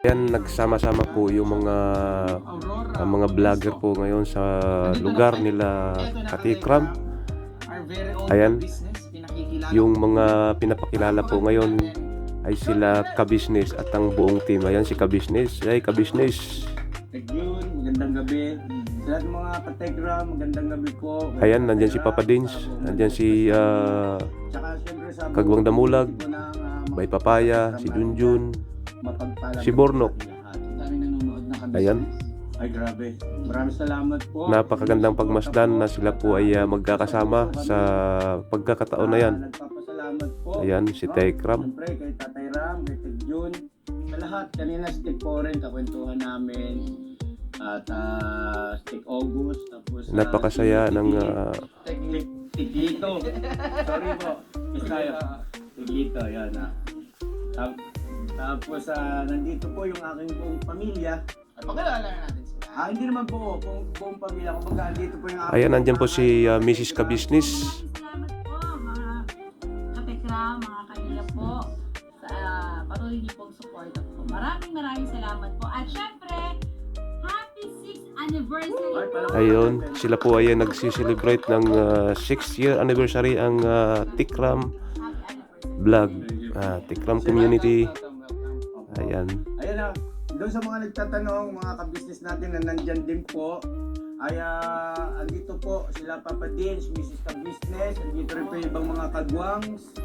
Ayan, nagsama-sama po yung mga vlogger po ngayon sa lugar nila Katikram. Ayan, yung mga pinapakilala po ngayon ay sila Kabisnes at ang buong team. Ayan si Kabisnes. Ay, Kabisnes. Yun, magandang gabi. Sa lahat ng mga Katekram, magandang gabi po. Ayan, nandyan si Papa Dins. Nandyan si Tsaka syempre sa Kagwang Damulag, po ng, Bay Papaya, si Junjun, mapagpalang si Bornok. dami nanonood na kami. Ayan, Ay grabe. Maraming salamat po. napakagandang pagmasdan na sila po ay magkakasama sa pagkakataon na yan. Nagpapasalamat po. Ayan, si Tekram. Siyempre kay Tatay Ram, kay Ted Jun. Sa lahat, kanina stick po rin, kakwentuhan namin. At stick August. Tapos Napakasaya ng Tiglito. Sorry po. Miss tayo. Tiglito, yan Tapos nandito po yung aking buong pamilya. Pakilala natin sila. Hindi naman po buong pamilya. Kumbaga andito po yung aking ayan, nandyan po si Mrs. Kabisnes. Salamat po mga katekram, mga kanila po sa patuloy niyo pong support po. Maraming salamat po. At syempre, happy 6th anniversary po! Ayun, sila po ay nagsiselebrate ng 6th year anniversary ang Tikram Vlog, Tikram Community. Ayan. Ayan na. Doon sa mga nagtatanong, mga kabisnes natin na nandyan din po, ay andito po sila Papa Dins, Mrs. Kabisnes, andito rin po yung ibang mga kagwangs.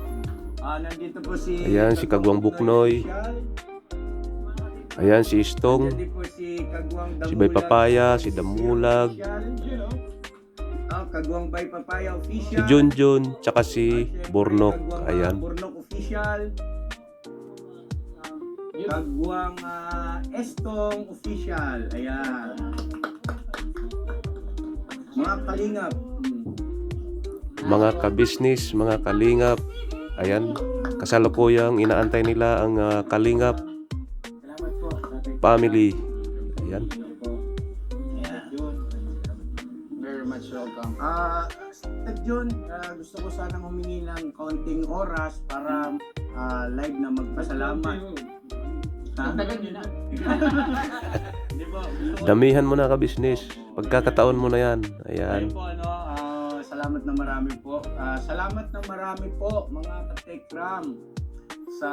Nandito po si... Ayan, si Kagwang Buknoy. Ayan, si Istong, Nandito po si Kagwang si Bay Damulag, Papaya, si Damulag, Kagwang Bay Papaya si Official. Junjun, tsaka si Siyempre, Bornok. Kagwang, Ayan. Bornok Official. Kagwang Estong Official. Ayan. Mga kalingap. Mga kabisnes, mga kalingap. Ayan, kasalukuyang inaantay nila ang kalingap Salamat po. family. Ayan. Very much welcome. Tag Jun, gusto ko sanang humingi ng kaunting oras para live na magpasalamat. Tagal nyo na. Hindi po. gusto ko- Damihan mo na kabisnes. Pagkakataon mo na yan. Ayan. Ayun po, salamat na marami po. Salamat na marami po mga katekram sa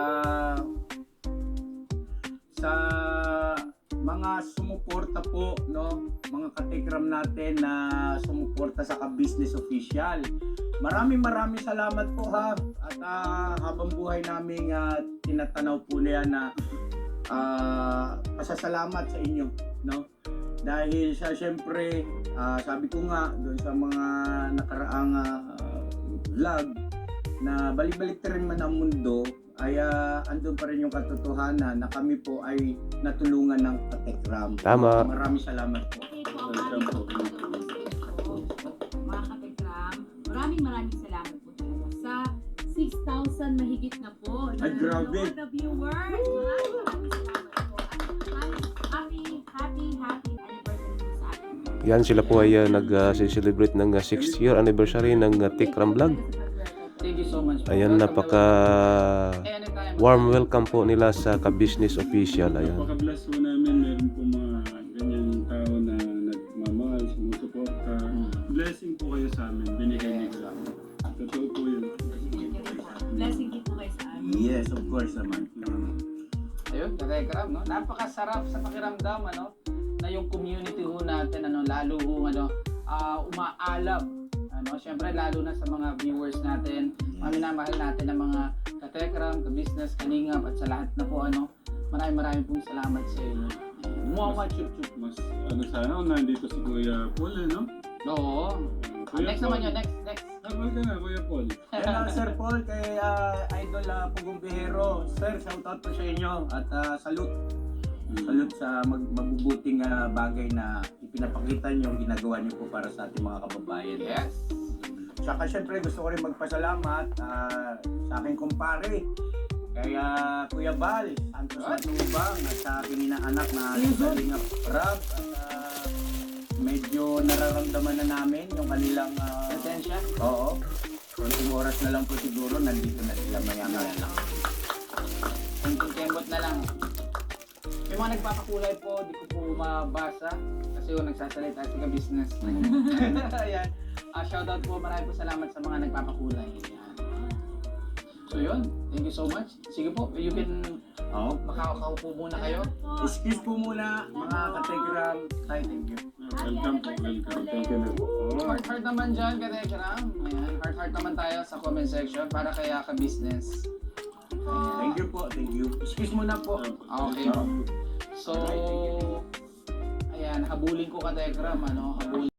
mga sumuporta po, no, mga katekram natin na sumuporta sa Ka-Business Official. Maraming salamat po ha. At habang buhay namin tinatanaw po na yan na pasasalamat sa inyo, no? Dahil syempre, sabi ko nga doon sa mga nakaraang vlog na balik-balik rin man ang mundo, ay andun pa rin yung katotohanan na kami po ay natulungan ng Katekram. Tama. Maraming salamat po. Okay po, mga katekram. Maraming salamat po talaga sa 6,000 mahigit na po. Ay, grabe. The viewers. Maraming salamat po. At happy anniversary po sa atin. Yan, sila po ay nag-celebrate ng 6th year anniversary ng Tikram Vlog. Thank you so much. Ayan, napaka Anytime. warm welcome po nila sa Ka-Business Official. Ayan. Napaka-bless po namin, meron po mga ganyang tao na nagmamahal, sumusuporta. Blessing po kayo sa amin, binigay niyo sa amin. Totoo po yun. Blessing din po kayo sa amin. Yes, of course naman. Ayun, katekram, no? Napakasarap sa pakiramdam, ano? Na yung community ho natin, ano, lalo ho, ano, umaalab. Ano, syempre lalo na sa mga viewers natin, minamahal natin ang mga katekram, ka-business, kaningap, at sa lahat na po, ano, maraming pong salamat sa inyo. Mukhang chup-chup, mas sana kung nandito si Kuya Paul, no? Oo. Next naman yun, next. Habal ka na, Kuya Paul. Yan Sir Paul, kay Idol Pugong Bihero. Sir, shoutout po sa inyo at salute. Salute sa mabubuting bagay na ipinapakita nyo, ginagawa nyo po para sa ating mga kababayan. Yes. Saka syempre gusto ko rin magpasalamat sa aking kumpare, kay Kuya Bal, Santos Matubang, at sa aking inaanak na si Kalinga Rab. At medyo nararamdaman na namin yung kanilang Presensya. oo. Konting oras na lang po siguro, nandito na sila maya-maya lang. Kembot na lang. May mga nagpapakulay po, di ko po mabasa kasi yung nagsasalita si ka-business. Ayan. Shoutout po, marami po salamat sa mga nagpapakulay. Ayan. So yun, thank you so much. Sige po, you can makakaupo muna kayo. Excuse po muna mga kategram. Tay, thank you. Welcome po, welcome. Thank you na po. Heart naman dyan, Katekram. Ayan, heart naman tayo sa comment section para kaya ka-business. Thank you po, thank you. Excuse muna po. Okay. So, ayan, habulin ko Katekram, habulin.